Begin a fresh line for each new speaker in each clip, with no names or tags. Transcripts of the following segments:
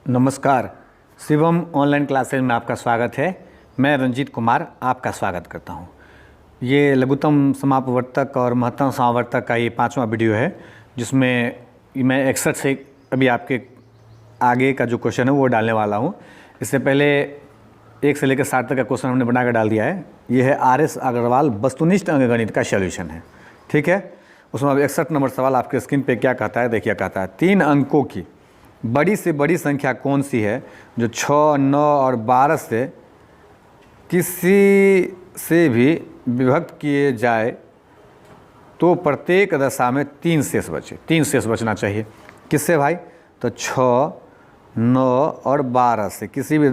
नमस्कार, Shivam online classes में आपका स्वागत है। मैं रंजीत कुमार आपका स्वागत करता हूं। ये लघुत्तम समापवर्तक और महत्तम समावर्तक का ये 5वां वीडियो है, जिसमें मैं 61 से अभी आपके आगे का जो क्वेश्चन है वो डालने वाला हूं। इससे पहले 1 से लेकर 60 तक का क्वेश्चन हमने बना कर डाल दिया है। ये है RS अग्रवाल वस्तुनिष्ठ अंकगणित का सॉल्यूशन है, ठीक है। उसमें अब 61 नंबर सवाल आपके स्क्रीन पे क्या कहता है, देखिए। कहता है 3 अंकों की बड़ी से बड़ी संख्या कौन सी है जो 6, 9 और 12 से किसी से भी विभक्त किए जाए तो प्रत्येक दशा में 3 शेष बचे। 3 शेष बचना चाहिए। किससे भाई? तो 6, 9 और 12 से किसी भी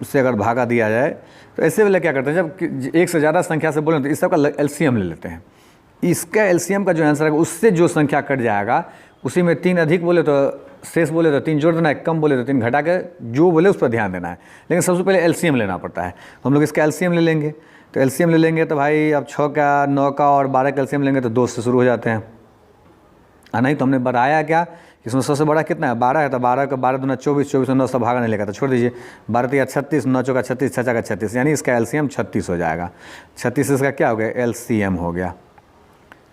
से अगर भागा दिया जाए तो ऐसे वाले क्या करते हैं, जब एक से ज़्यादा संख्या से बोलें तो इस सब का एलसीएम ले लेते हैं। इसका एलसीएम का जो आंसर है उससे जो संख्या कट जाएगा उसी में 3 अधिक बोले तो शेष बोले तो 3 जोड़ देना है, कम बोले तो 3 घटा के जो बोले उस पर ध्यान देना है। लेकिन सबसे पहले एलसीएम लेना पड़ता है। हम लोग इसका एलसीएम ले लेंगे। तो एलसीएम ले लेंगे तो भाई अब 6 का, 9 का और 12 का एलसीएम लेंगे तो 2 से शुरू हो जाते हैं। नहीं तो हमने बढ़ाया क्या, इसमें सबसे बड़ा कितना है? 12 है। तो 12 का 12 दूना 24, 24 में 9 से भागा नहीं लेगा तो छोड़ दीजिए। 12 या 36, 9 चौका 36, 6 का 36, यानी इसका एलसीएम 36 हो जाएगा। 36 इसका क्या हो गया? एलसीएम हो गया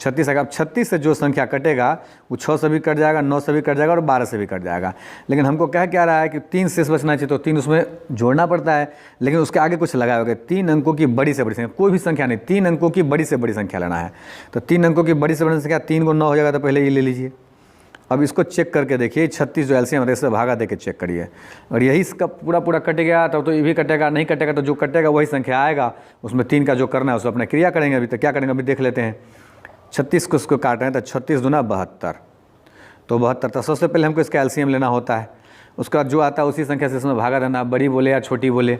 36। अगर अब 36 से जो संख्या कटेगा वो 6 से भी कट जाएगा, 9 से भी कट जाएगा और 12 से भी कट जाएगा। लेकिन हमको क्या रहा है कि 3 शेष बचना चाहिए, तो 3 उसमें जोड़ना पड़ता है। लेकिन उसके आगे कुछ लगाया होगा, 3 अंकों की बड़ी से बड़ी संख्या, कोई भी संख्या नहीं, 3 अंकों की बड़ी से बड़ी संख्या लेना है। तो 3 अंकों की बड़ी से बड़ी संख्या 3 को 9 हो जाएगा, तो पहले ये ले लीजिए। अब इसको चेक करके देखिए, 36 जो एलसीएम है इससे भागा दे के चेक करिए। और यही इसका पूरा कट गया तब तो ये भी कटेगा, नहीं कटेगा तो जो कटेगा वही संख्या आएगा। उसमें 3 का जो करना है उसको अपना क्रिया करेंगे। अभी तो क्या करेंगे, अभी देख लेते हैं। 36 को उसको काट रहे हैं तो 36 दूना 72, तो 72। तो सबसे पहले हमको इसका एलसीएम लेना होता है। उसका जो आता है उसी संख्या से इसमें भागा देना, बड़ी बोले या छोटी बोले।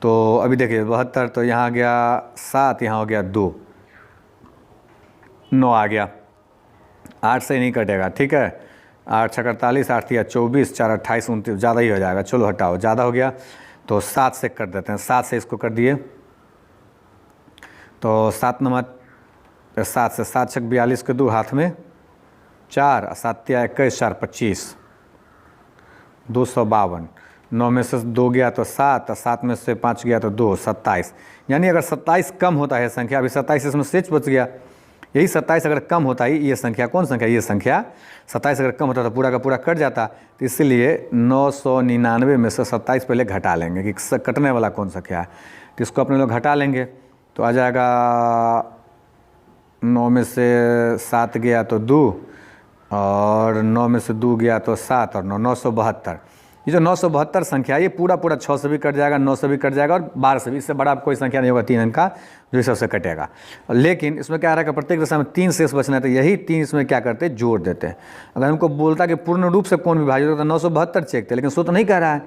तो अभी देखिए 72, तो यहाँ गया 7, यहाँ हो गया 2, 9 आ गया। 8 से नहीं कटेगा, ठीक है। 8 6 48, 8 या 24, 4 28 29, ज़्यादा ही हो जाएगा। चलो हटाओ, ज़्यादा हो गया तो 7 से कर देते हैं। 7 से इसको कर दिए तो 7 नंबर 7 से 7 छक 42 के 2 हाथ में 4, 7 या 21, 4 25, 252। 9 में से 2 गया तो 7, 7 में से 5 गया तो 2, 27। यानी अगर 27 कम होता है संख्या, अभी 27 इसमें शेष बच गया, यही 27 अगर कम होता है, ये संख्या कौन संख्या? ये संख्या 27 अगर कम होता तो पूरा का पूरा कट जाता। तो इसलिए 999 में से 27 पहले घटा लेंगे कि कटने वाला कौन संख्या है। तो इसको अपने लोग घटा लेंगे तो आ जाएगा 9 में से 7 गया तो 2, और 9 में से 2 गया तो 7, और 972। ये जो 972 संख्या ये पूरा 6 से भी कट जाएगा, 9 से भी कट जाएगा और 12 से भी। इससे बड़ा कोई संख्या नहीं होगा 3 अंक का जो इस सबसे कटेगा। लेकिन इसमें क्या रहेगा, प्रत्येक दशा में 3 शेष बचना है, तो यही 3 इसमें क्या करते हैं, जोड़ देते हैं। अगर हमको बोलता कि पूर्ण रूप से कौन विभाजित होता है, 972 चेकते, लेकिन सो तो नहीं कह रहा है।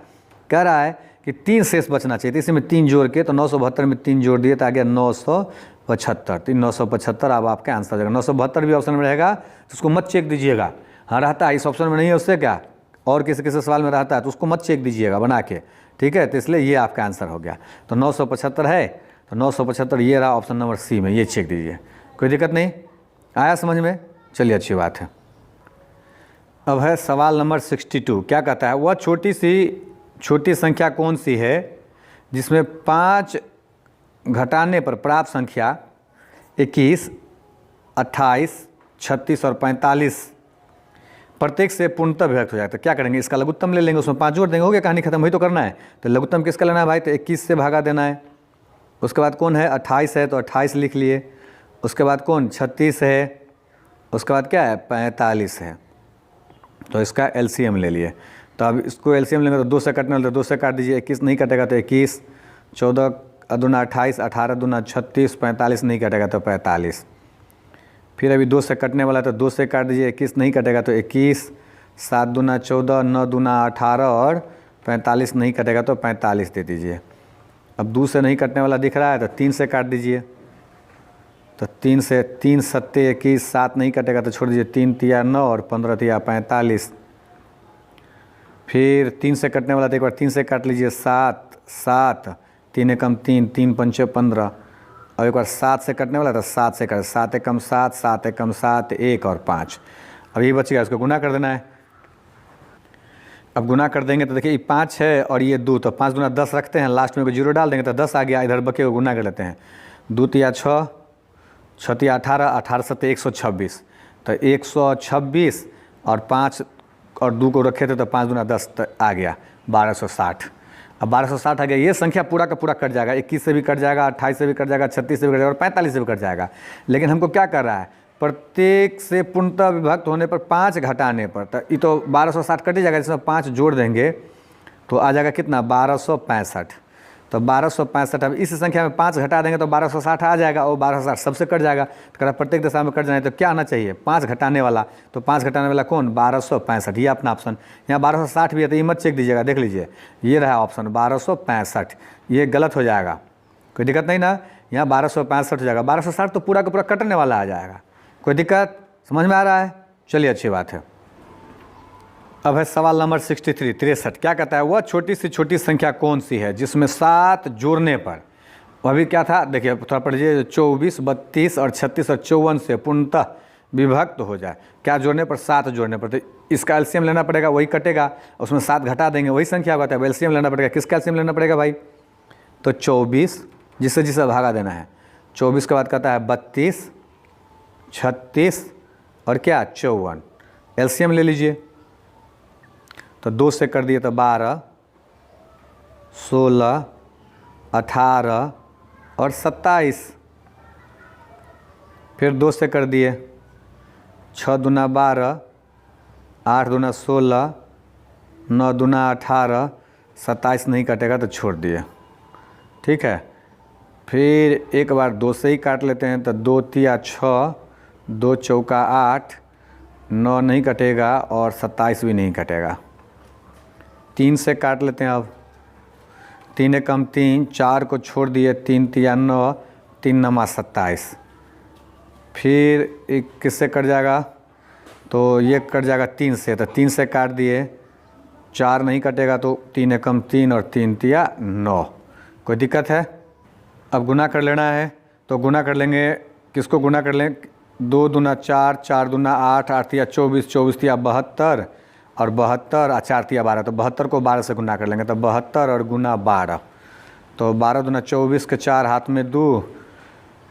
कह रहा है कि 3 शेष बचना चाहिए। तो इसमें 3 जोड़ के, तो 972 में 3 जोड़ दिए तो आ गया 975। 975 अब आपका आंसर हो जाएगा। 972 भी ऑप्शन में रहेगा तो उसको मत चेक दीजिएगा। हाँ रहता है, इस ऑप्शन में नहीं है उससे क्या, और किसी सवाल में रहता है तो उसको मत चेक दीजिएगा बना के, ठीक है। तो इसलिए ये आपका आंसर हो गया। तो 975 है, तो 975 ये रहा ऑप्शन नंबर सी में, ये चेक दीजिए। कोई दिक्कत नहीं आया समझ में? चलिए अच्छी बात है। अब है सवाल नंबर 62। क्या कहता है, वह छोटी संख्या कौन सी है जिसमें 5 घटाने पर प्राप्त संख्या 21, 28, 36 और 45 प्रत्येक से पूर्णतः विभक्त हो जाए। तो क्या करेंगे, इसका लघुत्तम ले लेंगे, उसमें 5 जोड़ देंगे, हो गया, कहानी खत्म। वही तो करना है। तो लघुत्तम किसका लेना है भाई? तो 21 से भागा देना है। उसके बाद कौन है? 28 है, तो 28 लिख लिए। उसके बाद कौन? 36 है। उसके बाद क्या है? 45 है। तो इसका एलसीएम ले लिए। तो अब इसको एलसीएम लेंगे तो 2 से कटने वाले, तो 2 से काट दीजिए। 21 नहीं कटेगा तो 21, 14 दूना 28, 18 दूना 36, 45 नहीं कटेगा तो 45। फिर अभी 2 से कटने वाला, तो 2 से काट दीजिए। 21 नहीं कटेगा तो 21, 7 दूना 14, 9 दूना 18 और 45 नहीं कटेगा तो 45 दे दीजिए। अब 2 से नहीं कटने वाला दिख रहा है तो 3 से काट दीजिए। तो 3 से 3 सत्ते 21, 7 नहीं कटेगा तो छोड़ दीजिए। 3 तिया 9 और 15 तिया 45। फिर 3 से कटने वाला तो एक बार 3 से काट लीजिए। 7 7, 3 एकम 3, 3 पंचे 15। और एक बार 7 से कटने वाला तो 7 से कट, 7 एकम 7, 7 एकम 7, 1 और 5। अब ये बच गया, इसको गुना कर देना है। अब गुना कर देंगे तो देखिए ये 5 है और ये 2, तो 5 गुना 10 रखते हैं, लास्ट में 0 डाल देंगे तो 10 आ गया। इधर बके को गुना कर लेते हैं, 2 तिया 6, 6 तिया 18, 18 सत्ते 126, तो 126 और 5 और 2 को रखे थे तो 5 गुना 10 आ गया 1260। अब 1260 आ गया, ये संख्या पूरा का पूरा कट जाएगा, 21 से भी कट जाएगा, 28 से भी कट जाएगा, 36 से भी कट जाएगा और 45 से भी कट जाएगा। लेकिन हमको क्या कर रहा है, प्रत्येक से पूर्णतः विभक्त होने पर 5 घटाने पर, तो ये तो 1260 कट ही जाएगा, जिसमें 5 जोड़ देंगे तो आ जाएगा कितना 1265। तो 1265, अब इस संख्या में 5 घटा देंगे तो 1260 आ जाएगा और 1260 सबसे कट जाएगा। तो कह रहा प्रत्येक दशा में कट जाए तो क्या आना चाहिए, 5 घटाने वाला। तो 5 घटाने वाला कौन, 1265, ये अपना ऑप्शन। यहाँ 1260 भी है तो ये मत चेक दीजिएगा, देख लीजिए ये रहा ऑप्शन 1265, ये गलत हो जाएगा, कोई दिक्कत नहीं ना। यहाँ 1265 हो जाएगा, 1260 तो पूरा का पूरा कटने वाला आ जाएगा, कोई दिक्कत, समझ में आ रहा है, चलिए अच्छी बात है। अब है सवाल नंबर 63, क्या कहता है, वह छोटी से छोटी संख्या कौन सी है जिसमें 7 जोड़ने पर, अभी क्या था देखिए थोड़ा पढ़िए, 24, 32 और 36 और 54 से पूर्णतः विभक्त हो जाए, क्या जोड़ने पर, 7 जोड़ने पर। तो इसका एलसीएम लेना पड़ेगा, वही कटेगा, उसमें 7 घटा देंगे वही संख्या होता है, एलसीएम लेना पड़ेगा। किसका एलसीएम लेना पड़ेगा भाई, तो 24 जिससे जिसे भागा देना है, 24 के बाद कहता है 32, 36 और क्या 54, एलसीएम ले लीजिए। तो 2 से कर दिए तो 12, 16, 18 और 27, फिर 2 से कर दिए 6 दूना 12, 8 दूना 16, 9 दूना 18, 27 नहीं कटेगा तो छोड़ दिए, ठीक है। फिर एक बार 2 से ही काट लेते हैं, तो 2 तिया 6, 2 चौका 8, 9 नहीं कटेगा और 27 भी नहीं कटेगा। 3 से काट लेते हैं, अब 3 एकम 3, 4 को छोड़ दिए, 3 तिया 9, 3 नमा 27, फिर एक किससे कट जाएगा, तो ये कट जाएगा 3 से, तो 3 से काट दिए, 4 नहीं कटेगा तो 3 एकम 3 और 3 तिया 9, कोई दिक्कत है। अब गुना कर लेना है, तो गुना कर लेंगे, किसको गुना कर लें, 2 दूना 4, 4 दूना 8, 8 तिया 24, 24 तिया 72 और 72 और 4 तिया 12, तो 72 को 12 से गुना कर लेंगे, तो 72 और गुना 12, तो 12 दूना 24 के 4 हाथ में 2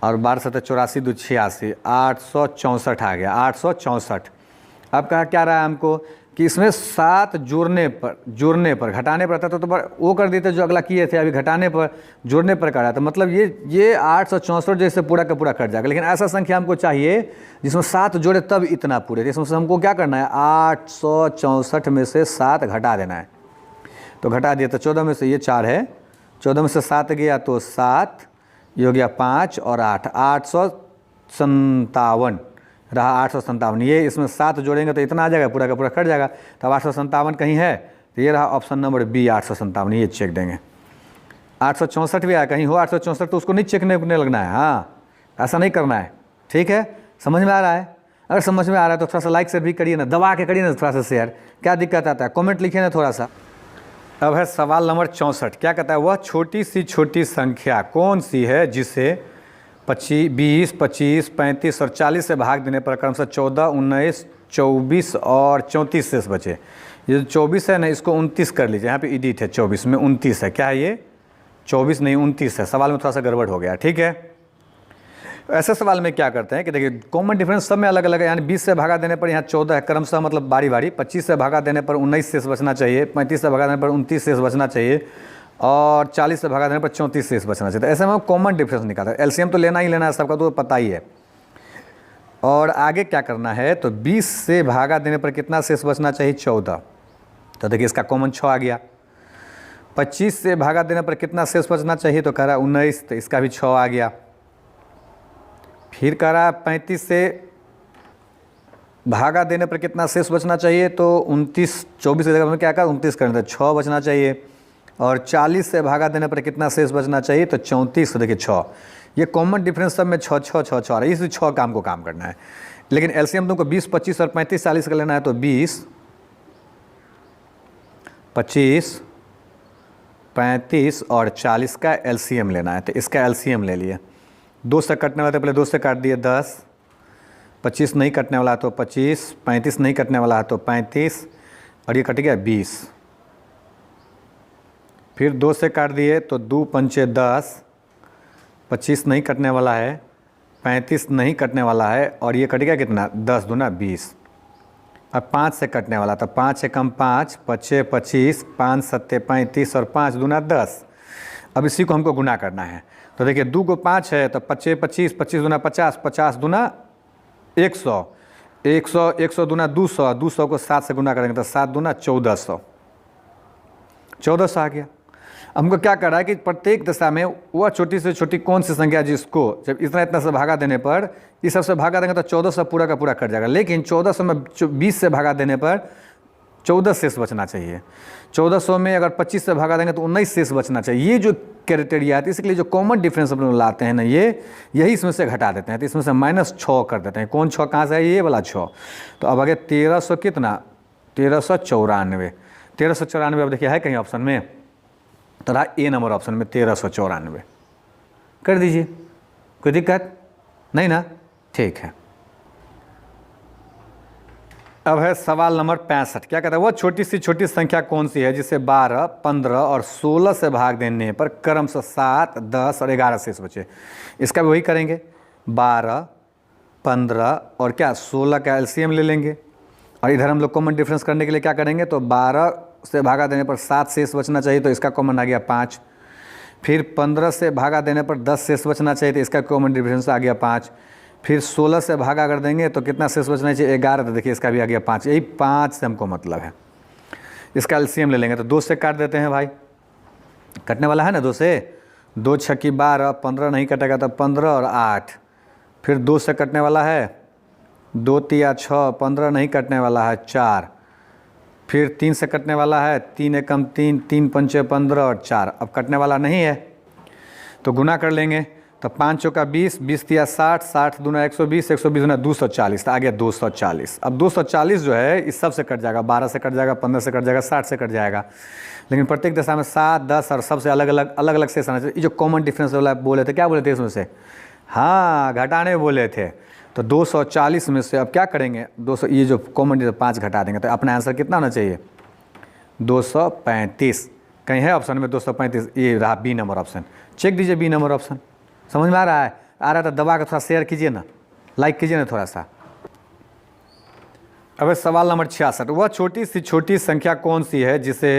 और 12 सत्ते 84, 2 86, 864 आ गया, 864। अब कहा क्या रहा है हमको कि इसमें 7 जोड़ने पर घटाने पर था, तो वो कर देते जो अगला किए थे, अभी घटाने पर जोड़ने पर करा, तो मतलब ये 864 जैसे पूरा का पूरा कट जाएगा। लेकिन ऐसा संख्या हमको चाहिए जिसमें 7 जोड़े तब इतना पूरे, इसमें से हमको क्या करना है, 864 में से 7 घटा देना है। तो घटा दिया, तो 14 में से ये 4 है, 14 में से 7 गया तो 7, ये हो गया 5 और 8, 857 रहा, 857, ये इसमें 7 जोड़ेंगे तो इतना आ जाएगा, पूरा का पूरा कट जाएगा। तब 857 कहीं है, तो ये रहा ऑप्शन नंबर बी 857, ये चेक देंगे। 864 भी आया, कहीं हो 864 तो उसको नहीं चेकने लगना है, हाँ ऐसा नहीं करना है, ठीक है, समझ में आ रहा है। अगर समझ में आ रहा है तो थोड़ा सा लाइक से भी करिए ना, दबा के करिए ना थोड़ा सा शेयर, क्या दिक्कत आता है, कमेंट लिखिए ना थोड़ा सा। अब है सवाल नंबर 64, क्या कहता है, वह छोटी सी छोटी संख्या कौन सी है जिसे 20, 25, 35 और 40 से भाग देने पर क्रमशः 14, 19, 24 और 34 शेष बचे। ये जो 24 है ना, इसको 29 कर लीजिए, यहाँ पे एडिट है 24 में 29 है, क्या है ये 24 नहीं 29 है, सवाल में थोड़ा सा गड़बड़ हो गया, ठीक है। ऐसे सवाल में क्या करते हैं कि देखिए कॉमन डिफरेंस सब में अलग अलग है, यानी 20 से भागा देने पर यहाँ 14 है क्रमशः, मतलब बारी बारी, 25 से भागा देने पर 19 शेष बचना चाहिए, 35 से भागा देने पर 29 शेष बचना चाहिए और 40 से भागा देने पर 34 शेष बचना चाहिए। तो ऐसे में कॉमन डिफरेंस निकालता है, एलसीएम तो लेना ही लेना है, सबका तो पता ही है। और आगे क्या करना है, तो 20 से भागा देने पर कितना शेष बचना चाहिए, 14, तो देखिए इसका कॉमन 6 आ गया। 25 से भागा देने पर कितना शेष बचना चाहिए, तो कह रहा है 19, तो इसका भी 6 आ गया। फिर कह रहा है 35 से भागा देने पर कितना शेष बचना चाहिए, तो 29, 24 की जगह में क्या कहा 29 करना, तो 6 बचना चाहिए। और 40 से भागा देने पर कितना शेष बचना चाहिए, तो 34, तो देखिए 6, ये कॉमन डिफरेंस सब में 6 6 6 6 इस 6 काम को काम करना है। लेकिन एलसीएम तुमको 20, 25 और 35, 40 का लेना है, तो 20, 25, 35 और 40 का एलसीएम लेना है, तो इसका एलसीएम ले लिए। 2 से कटने वाला तो पहले 2 से काट दिए 10, 25 नहीं कटने वाला तो 25, 35 नहीं कटने वाला है तो 35, और ये कट गया 20। फिर 2 से काट दिए तो 2 पंचे 10, 25 नहीं कटने वाला है, 35 नहीं कटने वाला है, और ये कट गया कितना 10 दूना 20। अब 5 से कटने वाला, तो 5 एकम 5, 5 25, 5 सत्ते 35 और 5 दूना 10। अब इसी को हमको गुना करना है। तो देखिए 2 को 5 है तो 5 25, 25 दूना 50, 50 दूना 100, 100, 100 दूना 200, 200 को 7 से गुना करेंगे तो 7 दूना 1400, 1400 आ गया। हमको क्या कर रहा है कि प्रत्येक दशा में वह छोटी से छोटी कौन सी संख्या जिसको जब इतना इतना से भागा देने पर, इस सब से भागा देंगे तो 1400 पूरा का पूरा कट जाएगा। लेकिन 1400 में 20 से भागा देने पर 14 शेष बचना चाहिए। 1400 में अगर 25 से भागा देंगे तो 19 शेष बचना चाहिए। ये जो क्राइटेरिया है, इसके लिए जो कॉमन डिफरेंस हम लोग लाते हैं ना, यही इसमें से घटा देते हैं। तो इसमें से -6 कर देते हैं। कौन 6 कहाँ से है? ये वाला 6। तो अब आगे 1300 कितना, 1394। 1394 अब देखिए है कहीं ऑप्शन में, तो रहा ए नंबर ऑप्शन में 1394। कर दीजिए, कोई दिक्कत नहीं ना? ठीक है। अब है सवाल नंबर 65। क्या कहता है? वह छोटी सी छोटी संख्या कौन सी है जिसे 12, 15 और 16 से भाग देने पर क्रमशः 7, 10 और 11 शेष बचे? इसका भी वही करेंगे, 12, 15 और क्या 16 का एलसीएम ले लेंगे। और इधर हम लोग कॉमन डिफरेंस करने के लिए क्या करेंगे, तो 12 से भागा देने पर 7 शेष बचना चाहिए, तो इसका कॉमन आ गया 5। फिर 15 से भागा देने पर 10 शेष बचना चाहिए, तो इसका कॉमन डिफरेंस आ गया 5। फिर 16 से भागा कर देंगे तो कितना शेष बचना चाहिए, 11, तो देखिए इसका भी आ गया 5। यही 5 से हमको मतलब है। इसका एलसीएम ले लेंगे तो 2 से काट देते हैं भाई, कटने वाला है ना 2 से। 2 छक्की 12, 15 नहीं कटेगा तो 15 और 8। फिर 2 से कटने वाला है, 2 तिया 6, 15 नहीं कटने वाला है 4। फिर 3 से कटने वाला है, 3 एकम 3, 3 पंचे 15 और 4। अब कटने वाला नहीं है तो गुना कर लेंगे, तो 5 चौका 20, 20 तिया 60, 60 दूना 120, 120 दूना 240, तो आ गया 240। अब 240 जो है इस सब से कट जाएगा, 12 से कट जाएगा, 15 से कट जाएगा, 60 से कट जाएगा। लेकिन प्रत्येक दशा में 7, 10 और सबसे अलग अलग शेष आना चाहिए। ये जो कॉमन डिफरेंस वाला बोले थे, क्या बोले थे इसमें से? हाँ, घटाने बोले थे। तो 240 में से अब क्या करेंगे, 200, ये जो कॉमन 5 घटा देंगे, तो अपना आंसर कितना होना चाहिए? 235। कहीं है ऑप्शन में 235? ये रहा बी नंबर ऑप्शन। चेक दीजिए बी नंबर ऑप्शन। समझ में आ रहा है? आ रहा है तो दबा के थोड़ा शेयर कीजिए ना, लाइक कीजिए ना थोड़ा सा। अब सवाल नंबर 66। वह छोटी सी छोटी संख्या कौन सी है जिसे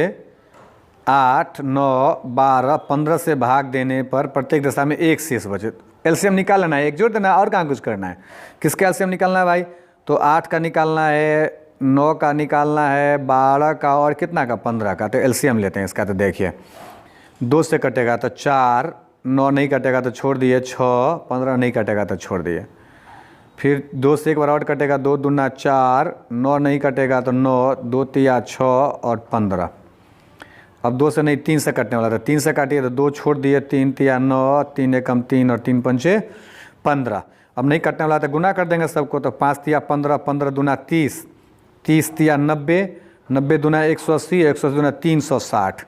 8, 9, 12, 15 से भाग देने पर प्रत्येक दशा में 1 शेष बचे? एलसीएम निकालना है, 1 जोड़ देना है, और कहाँ कुछ करना है। किसका एलसीएम निकालना है भाई? तो 8 का निकालना है, 9 का निकालना है, 12 का और कितना का 15 का। तो एलसीएम लेते हैं इसका। तो देखिए 2 से कटेगा तो 4, 9 नहीं कटेगा तो छोड़ दिए 6, 15 नहीं कटेगा तो छोड़ दिए। फिर 2 से एक बार और कटेगा, 2 दूना 4, 9 नहीं कटेगा तो 9, 2 तिया 6 और 15। अब 2 से नहीं 3 से कटने वाला था, 3 से काटिए तो 2 छोड़ दिए, 3 तिया 9, 3 एकम 3 और 3 पंचे 15। अब नहीं कटने वाला था, गुना कर देंगे सबको, तो 5 तिया 15, 15 दूना 30, 30 तिया 90, 90 दूना 180, 180 दूना 360।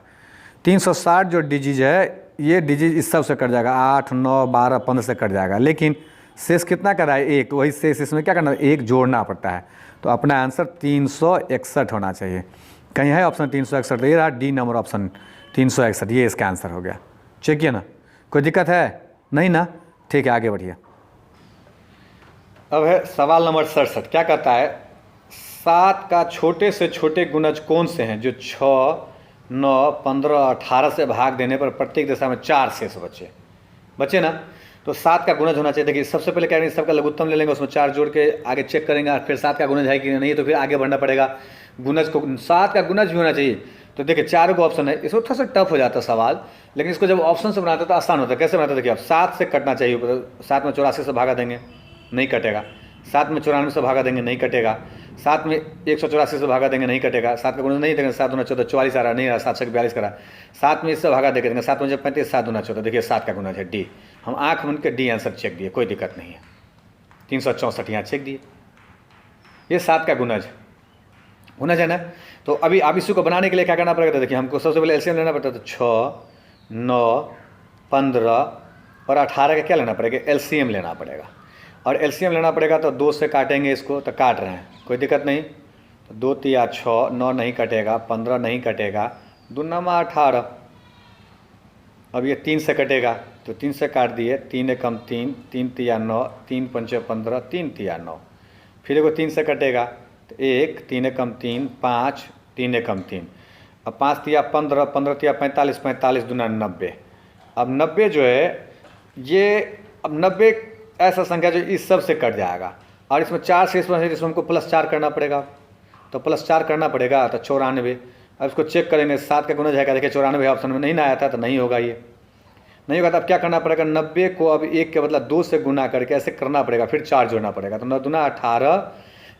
360 जो डिजीज है, ये डिजीज इस सब से कट जाएगा, 8, 9, 12, 15 से कट जाएगा। लेकिन शेष कितना कर रहा है? 1। तो वही शेष इसमें क्या करना है? 1 जोड़ना पड़ता है। तो अपना आंसर 361 होना चाहिए। कहीं है ऑप्शन 361? तो ये रहा डी नंबर ऑप्शन 361, ये इसका आंसर हो गया। चेक किया ना? कोई दिक्कत है? नहीं ना? ठीक है, आगे बढ़िए। अब है सवाल नंबर 67। क्या कहता है? 7 का छोटे से छोटे गुणज कौन से हैं जो 6, 9, 15 और 18 से भाग देने पर प्रत्येक दशा में 4 शेष बचे ना? तो 7 का गुणज होना चाहिए। देखिए सबसे पहले क्या करेंगे, सबका लघुत्तम ले लेंगे, उसमें 4 जोड़ के आगे चेक करेंगे, और फिर 7 का गुणज है कि नहीं, तो फिर आगे बढ़ना पड़ेगा। गुणज को 7 का गुणज भी होना चाहिए। तो देखिए 4 को ऑप्शन है, इसको थोड़ा सा टफ हो जाता है सवाल, लेकिन इसको जब ऑप्शन से बनाते तो आसान होता है। कैसे बनाते? देखिए आप 7 से कटना चाहिए, 7 में 84 से भागा देंगे, नहीं कटेगा। 7 में 94 से भागा देंगे, नहीं कटेगा। 7 में 184 से भागा देंगे, नहीं कटेगा। 7 का गुणज नहीं देंगे, 7 दूना 14, 44 आ रहा, नहीं आ रहा, 7 से 42 करा। 7 में इससे भागा देंगे, 7 में 35, 7 दूना 14। देखिए 7 का गुणज है डी। हम आँख बन के डी आंसर चेक दिए, कोई दिक्कत नहीं है। 364 यहाँ चेक दिए, ये 7 का गुणज है ना। तो अभी आप इसी को बनाने के लिए क्या करना पड़ेगा? देखिए हमको सबसे पहले एलसीएम लेना पड़ता है। तो 6, 9, 15 और 18 का क्या लेना पड़ेगा? एलसीएम लेना पड़ेगा। और एलसीएम लेना पड़ेगा तो 2 से काटेंगे इसको, तो काट रहे हैं, कोई दिक्कत नहीं। तो 2 तिया 6, 9 नहीं कटेगा, 15 नहीं कटेगा, 2 9 18। अब ये 3 से कटेगा तो 3 से काट दिए, 3 एकम 3, 3 तिया 9, 3 पंचे 15, 3 तिया 9। फिर एगो 3 से कटेगा तो 1, 3 एकम 3, 5, 3 एकम 3। अब 5 तिया 15, 15 तिया 45, 45 दूना 90। अब 90 जो है ये, अब 90 ऐसा संख्या जो इस सब से कट जाएगा और इसमें 4 से इसमें हमको +4 करना पड़ेगा। तो +4 करना पड़ेगा तो 94। अब इसको चेक करेंगे, 7 का गुणज है क्या, देखिए 94 ऑप्शन में नहीं ना आया था तो नहीं होगा, ये नहीं होगा। तो अब क्या करना पड़ेगा, 90 को अब 1 के बदला 2 से गुना करके ऐसे करना पड़ेगा, फिर 4 जोड़ना पड़ेगा। तो 9 दूना 18,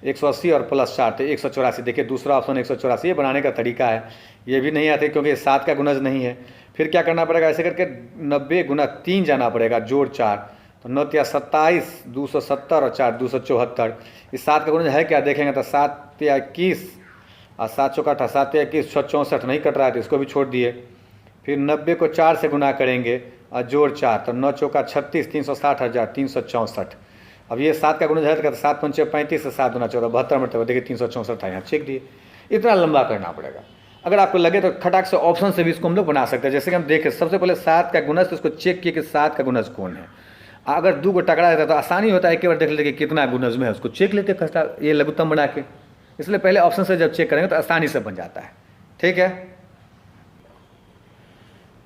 180 और +4 तो 184। देखिए दूसरा ऑप्शन 184 ये बनाने का तरीका है, ये भी नहीं आते क्योंकि 7 का गुणज नहीं है। फिर क्या करना पड़ेगा, ऐसे करके 90 गुना 3 जाना पड़ेगा, जोड़ 4। तो 9 तिया 27, 270 और 4 274। इस 7 का गुणज है क्या देखेंगे तो 7 तिया 21 और 7 चौका 8, 7 तिया 21, 64 नहीं कट रहा है तो इसको भी छोड़ दिए। फिर 90 को 4 से गुना करेंगे और जोड़ 4 तो 9 चौका 36, 360,364। अब ये 7 का गुणज है तो 7 पंचे 35 से 7 दूना 14, 72 मतलब देखिए 364 था, यहाँ चेक दिए। इतना लंबा करना पड़ेगा। अगर आपको लगे तो खटाक से ऑप्शन से भी इसको हम लोग बना सकते हैं। जैसे कि हम देखें सबसे पहले 7 का गुणज, तो इसको चेक किए कि 7 का गुणज कौन है। अगर 2 को टकरा देता तो आसानी होता है, एक बार देख लेते कि कितना गुणज में है, उसको चेक लेते खटाक ये लघुत्तम बना के। इसलिए पहले ऑप्शन से जब चेक करेंगे तो आसानी से बन जाता है। ठीक है,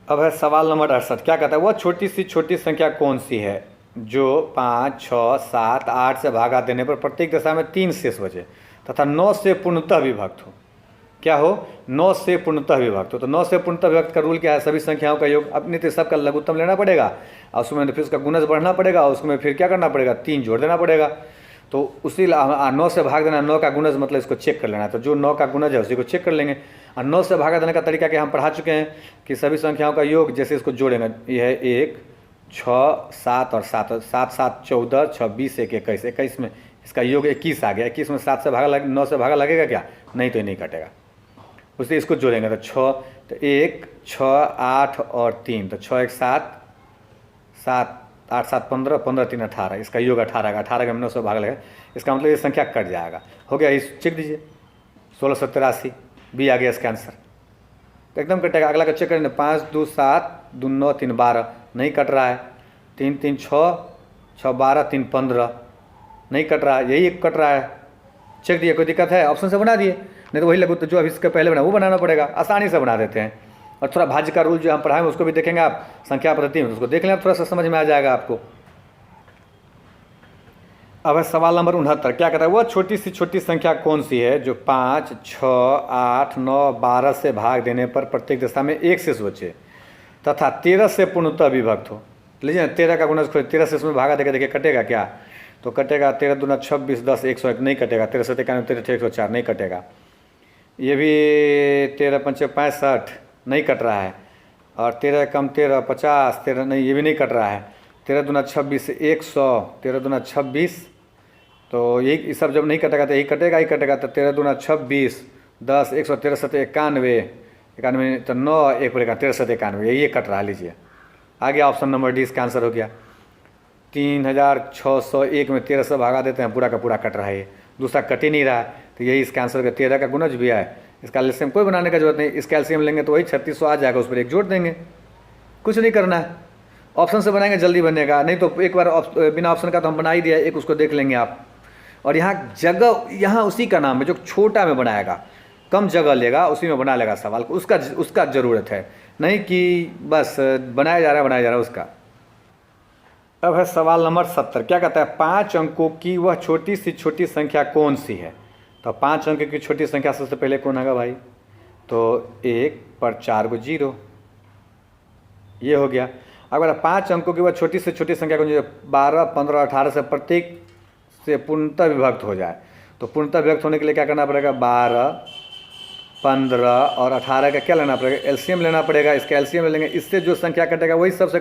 अब है सवाल नंबर 68। क्या कहता है, वह छोटी सी छोटी संख्या कौन सी है जो 5, 6, 7, 8 से भागा देने पर प्रत्येक दशा में 3 शेष बचे तथा 9 से पूर्णतः विभक्त हो। क्या हो, 9 से पूर्णतः विभक्त हो। तो 9 से पूर्णतः विभक्त का रूल क्या है, सभी संख्याओं का योग अपनी तो सबका लघुत्तम लेना पड़ेगा और उसमें फिर उसका गुणज बढ़ना पड़ेगा और उसमें फिर क्या करना पड़ेगा, 3 जोड़ देना पड़ेगा। तो उसी 9 से भाग देना, 9 का गुणज मतलब इसको चेक कर लेना। तो जो 9 का गुणज है उसी को चेक कर लेंगे। और 9 से भागा देने का तरीका क्या हम पढ़ा चुके हैं कि सभी संख्याओं का योग जैसे इसको जोड़ेंगे, ये है 1, 6, 7 और 7, 7, 7, 14, 26, 1, 21, 21 में इसका योग 21 आ गया। 21 में 7 से भागा 9 से भागा लगेगा क्या, नहीं तो ये नहीं कटेगा। उससे इसको जोड़ेंगे तो 6, तो 1, 6, 8 और 3, तो 6, 1, 7, 7, 8, 7, 15, 15, 3, 18, इसका योग 18 का, 18 का 9 से भागा लगेगा। इसका मतलब ये संख्या कट जाएगा। हो गया, इस चेक दीजिए 1683 बी आ गया इसका आंसर, तो एकदम कटेगा। अगला का चेक करेंगे, 5, 2, 7, 2, 9, 3, 12 नहीं कट रहा है। 3, 3, 6, 6, 12, 3, 15 नहीं कट रहा है, यही एक कट रहा है। चेक दिए, कोई दिक्कत है, ऑप्शन से बना दिए, नहीं तो वही लगू तो जो अभी इसके पहले बना वो बनाना पड़ेगा। आसानी से बना देते हैं। और थोड़ा भाज्य का रूल जो हम पढ़ाएंगे उसको भी देखेंगे आप, संख्या पद्धति में उसको देख लें, थोड़ा सा समझ में आ जाएगा आपको। अब है सवाल नंबर 69। क्या कहता है, वह छोटी सी छोटी संख्या कौन सी है जो 5, 6, 8, 9, 12 से भाग देने पर प्रत्येक दशा में 1 शेष बचे तथा 13 से पूर्णतः विभक्त हो। लीजिए 13 का गुणज खोज, 13 से उसमें भागा देकर देखिए कटेगा क्या, तो कटेगा 13 दूना 26, 10, 101 नहीं कटेगा। 13 से 91, 13, 104 नहीं कटेगा। ये भी 13 पंचे 65 नहीं कट रहा है। और 13 कम 13, 50, 13 नहीं, ये भी नहीं कट रहा है। 13 दूना 26, 100, 13 दूना 26, तो यही सब जब नहीं कटेगा तो यही कटेगा ही कटेगा। तो 13 दूना 26, 10, 100, 13 7 91, 91 तो 9, 1 पड़ेगा 13 7 91, यही कट रहा है। लीजिए आ गया ऑप्शन नंबर डी, इसका आंसर हो गया। 3601 में 13 से भागा देते हैं, पूरा का पूरा कट रहा है, ये दूसरा कट ही नहीं रहा है। तो यही इसका आंसर का 13 का गुणज भी है। इसका एल्सियम कोई बनाने का जरूरत नहीं, इसका एल्सियम लेंगे तो वही 3600 आ जाएगा, उस पर 1 जोड़ देंगे, कुछ नहीं करना है। ऑप्शन से बनाएंगे जल्दी बनेगा, नहीं तो एक बार बिना ऑप्शन का तो हम बना ही दिया, एक उसको देख लेंगे आप। और यहाँ जगह, यहाँ उसी का नाम है जो छोटा में बनाएगा, कम जगह लेगा उसी में बना लेगा सवाल को, उसका ज़रूरत है, नहीं कि बस बनाया जा रहा है उसका। अब है सवाल नंबर 70। क्या कहता है, 5 अंकों की वह छोटी सी छोटी संख्या कौन सी है। तो 5 अंक की छोटी संख्या सबसे पहले कौन होगा भाई, तो 1 पर 4 को 0, ये हो गया। अगर 5 अंकों की वह छोटी से छोटी संख्या कौन सी, 12, 15, 18 से प्रत्येक से पूर्णतः विभक्त हो जाए। तो पूर्णतः विभक्त होने के लिए क्या करना पड़ेगा, 12, 15 और 18 का क्या लेना पड़ेगा, एलसीएम लेना पड़ेगा। इसका एलसीएम लेंगे, इससे जो संख्या कटेगा वही सबसे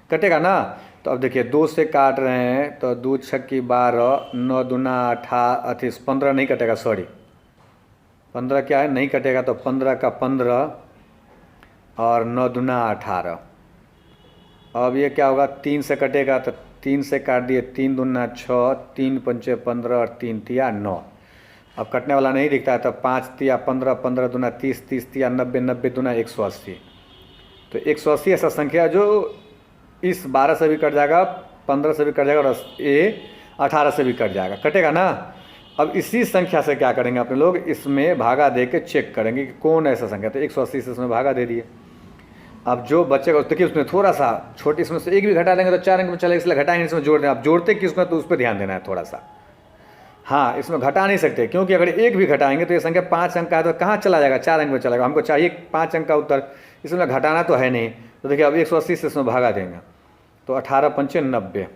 कटेगा ना। तो अब देखिए 2 से काट रहे हैं तो 2 छक्की 12, 9 दूना 18, 15 नहीं कटेगा, सॉरी 15 क्या है नहीं कटेगा। तो 15 का 15 और 9 दूना 18। अब ये क्या होगा, 3 से कटेगा तो 3 से काट दिए, 3 दूना 6, 3 पंचे 15 और 3 तिया 9। अब कटने वाला नहीं दिखता है तो 5 तिया 15, 15 दूना 30, 30 तिया 90, 90 दूना 180। तो 180 ऐसा संख्या जो इस 12 से भी कट जाएगा, 15 से भी कट जाएगा और ये 18 से भी कट जाएगा, कटेगा ना। अब इसी संख्या से क्या करेंगे अपने लोग, इसमें भागा दे के चेक करेंगे कि कौन ऐसा संख्या। तो 180 से इसमें भागा दे दिए। अब जो बचेगा देखिए उसमें थोड़ा सा छोटी, इसमें से एक भी घटा देंगे तो 4 अंक में चलेगा, इसलिए घटाएंगे, इसमें जोड़ दें। आप जोड़ते किसमें तो उस पर ध्यान देना है थोड़ा सा। हाँ, इसमें घटा नहीं सकते क्योंकि अगर एक भी घटाएंगे तो ये संख्या 5 अंक का है तो कहाँ चला जाएगा, 4 अंक में चलेगा। हमको चाहिए 5 अंक का उत्तर, इसमें घटाना तो है नहीं। तो देखिए अब 180 से इसमें भागा देंगे तो 18 पंचे 90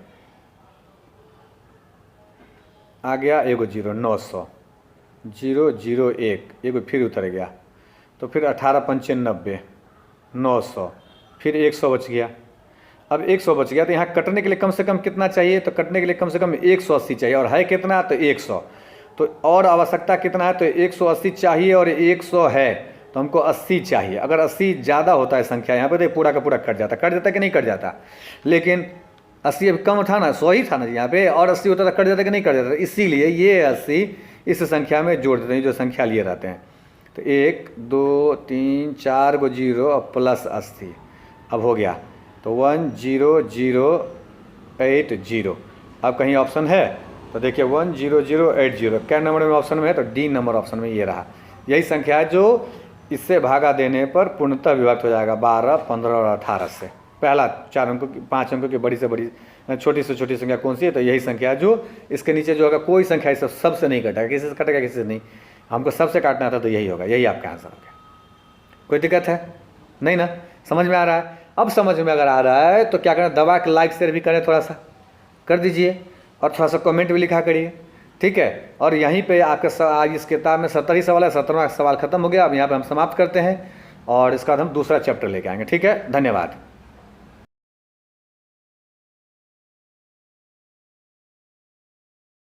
आ गया, एगो जीरो 900, 0 0 1 एगो फिर उतर गया। तो फिर 18 पंचे 90, 900, फिर 100 बच गया। अब 100 बच गया तो यहाँ कटने के लिए कम से कम कितना चाहिए, तो कटने के लिए कम से कम 180 चाहिए, और है कितना तो 100। तो और आवश्यकता कितना है तो 180 चाहिए, और 100 है तो हमको 80 चाहिए। अगर 80 ज़्यादा होता है संख्या यहाँ पे तो पूरा का पूरा कट जाता कि नहीं कट जाता। लेकिन 80 अभी कम था ना, 100 ही था ना यहाँ पे, और 80 होता तो कट जाता कि नहीं कट जाता। इसीलिए ये 80 इस संख्या में जोड़ देते हैं जो संख्या लिए रहते हैं। तो 1 2 3 4 गो जीरो और प्लस 80 अब हो गया। तो 10080। अब कहीं ऑप्शन है तो देखिए 10080 क्या नंबर में ऑप्शन में है, तो डी नंबर ऑप्शन में ये रहा। यही संख्या है जो इससे भागा देने पर पूर्णतः विभक्त हो जाएगा 12, 15 और 18 से। पहला 4 अंकों की 5 अंकों की बड़ी से बड़ी छोटी से छोटी संख्या कौन सी है, तो यही संख्या जो इसके नीचे जो होगा कोई संख्या इस सबसे नहीं कटेगा, किसी से कटेगा किसी से नहीं। हमको सबसे काटना था तो यही होगा, यही आपका आंसर होगा। कोई दिक्कत है नहीं ना, समझ में आ रहा है। अब समझ में अगर आ रहा है तो क्या करना, दबा के लाइक शेयर भी करें, थोड़ा सा कर दीजिए, और थोड़ा सा कमेंट भी लिखा करिए, ठीक है। और यहीं पे आपके आज इस किताब में 70 ही सवाल है, 17वां सवाल खत्म हो गया। अब यहाँ पे हम समाप्त करते हैं और इसका बाद हम दूसरा चैप्टर लेके आएंगे, ठीक है। धन्यवाद।